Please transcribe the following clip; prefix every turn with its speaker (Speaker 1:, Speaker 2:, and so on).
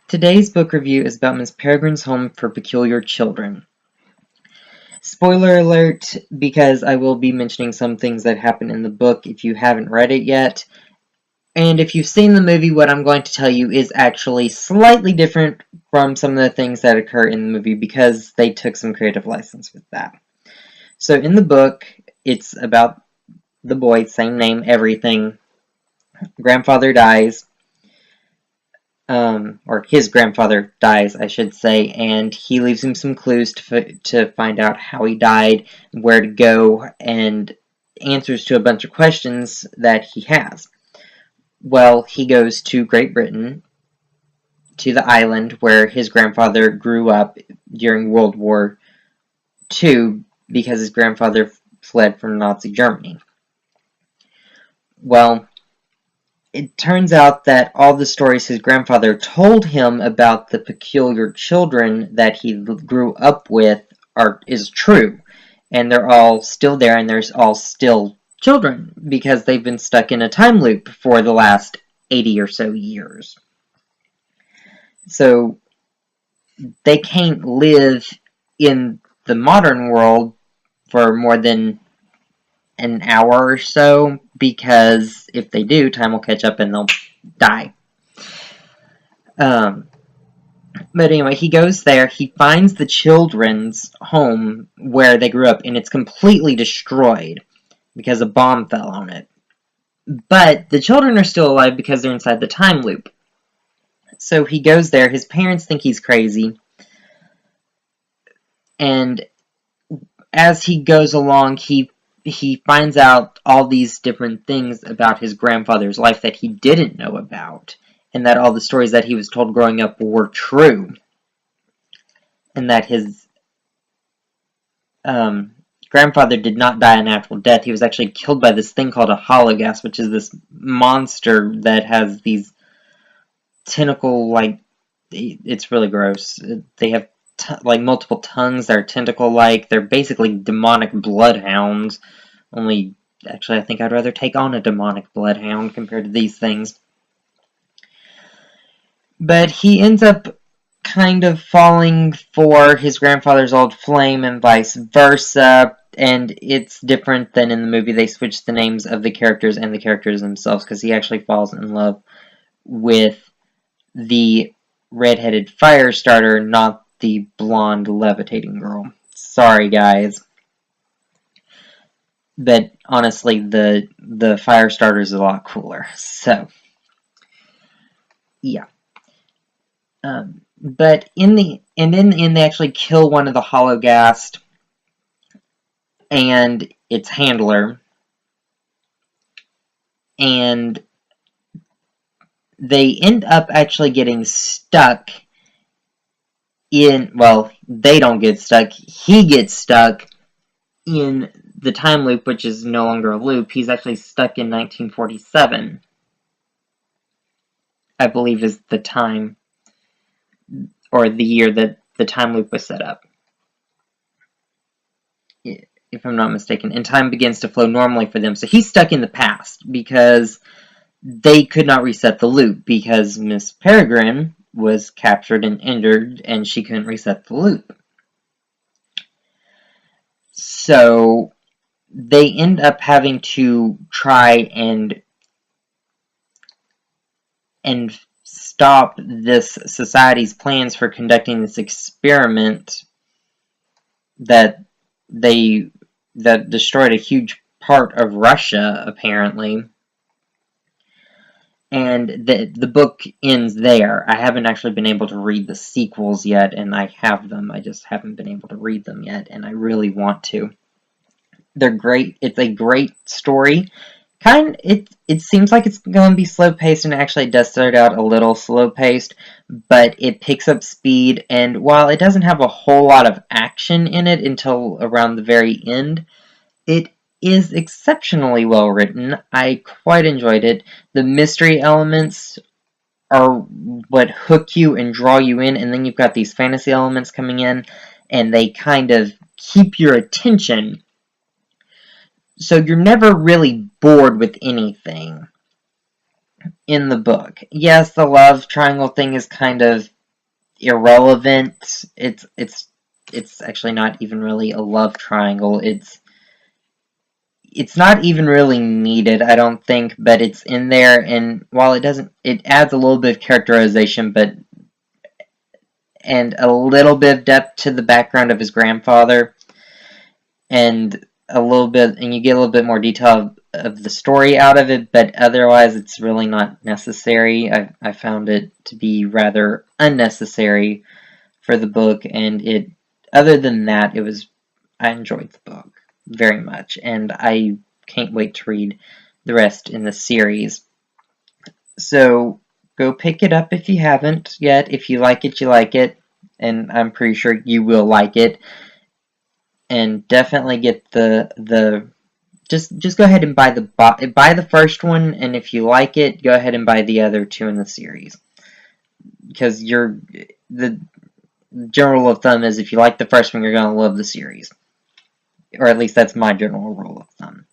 Speaker 1: Today's book review is about Miss Peregrine's Home for Peculiar Children. Spoiler alert, because I will be mentioning some things that happen in the book if you haven't read it yet. And if you've seen the movie, what I'm going to tell you is actually slightly different from some of the things that occur in the movie because they took some creative license with that. So in the book, it's about the boy, same name, everything. Grandfather dies. Or his grandfather dies, I should say, and he leaves him some clues to find out how he died, where to go, and answers to a bunch of questions that he has. Well, he goes to Great Britain, to the island where his grandfather grew up during World War II because his grandfather fled from Nazi Germany. Well, it turns out that all the stories his grandfather told him about the peculiar children that he grew up with is true. And they're all still there, and there's all still children, because they've been stuck in a time loop for the last 80 or so years. So, they can't live in the modern world for more than an hour or so, because if they do, time will catch up and they'll die. But anyway, he goes there, he finds the children's home where they grew up, and it's completely destroyed because a bomb fell on it. But the children are still alive because they're inside the time loop. So he goes there, his parents think he's crazy, and as he goes along, he finds out all these different things about his grandfather's life that he didn't know about, and that all the stories that he was told growing up were true, and that his grandfather did not die a natural death. He was actually killed by this thing called a hologas, which is this monster that has these tentacle-like, it's really gross. They have multiple tongues that are tentacle-like. They're basically demonic bloodhounds. Only, actually, I think I'd rather take on a demonic bloodhound compared to these things. But he ends up kind of falling for his grandfather's old flame and vice versa, and it's different than in the movie. They switched the names of the characters and the characters themselves, because he actually falls in love with the red-headed fire starter, not the blonde levitating girl. Sorry, guys. But honestly, the fire starter is a lot cooler. So, yeah. But in the end, they actually kill one of the hologast and its handler, and they end up actually getting stuck in, well, they don't get stuck, he gets stuck in the time loop, which is no longer a loop. He's actually stuck in 1947, I believe is the time, or the year that the time loop was set up, if I'm not mistaken, and time begins to flow normally for them. So he's stuck in the past because they could not reset the loop because Miss Perigrin was captured and injured and she couldn't reset the loop. So they end up having to try and stop this society's plans for conducting this experiment that destroyed a huge part of Russia, apparently. And the book ends there. I haven't actually been able to read the sequels yet, and I have them. I just haven't been able to read them yet, and I really want to. They're great. It's a great story. It seems like it's going to be slow-paced, and actually it does start out a little slow-paced, but it picks up speed, and while it doesn't have a whole lot of action in it until around the very end, it is exceptionally well written. I quite enjoyed it. The mystery elements are what hook you and draw you in, and then you've got these fantasy elements coming in, and they kind of keep your attention. So you're never really bored with anything in the book. Yes, the love triangle thing is kind of irrelevant. It's actually not even really a love triangle. It's not even really needed, I don't think, but it's in there, and while it adds a little bit of characterization, and a little bit of depth to the background of his grandfather, and you get a little bit more detail of the story out of it, but otherwise it's really not necessary. I found it to be rather unnecessary for the book, and other than that, I enjoyed the book very much, and I can't wait to read the rest in the series. So go pick it up if you haven't yet. If you like it, you like it, and I'm pretty sure you will like it. And definitely get the just go ahead and buy the first one, and if you like it, go ahead and buy the other two in the series. Because the general rule of thumb is if you like the first one, you're going to love the series. Or at least that's my general rule of thumb.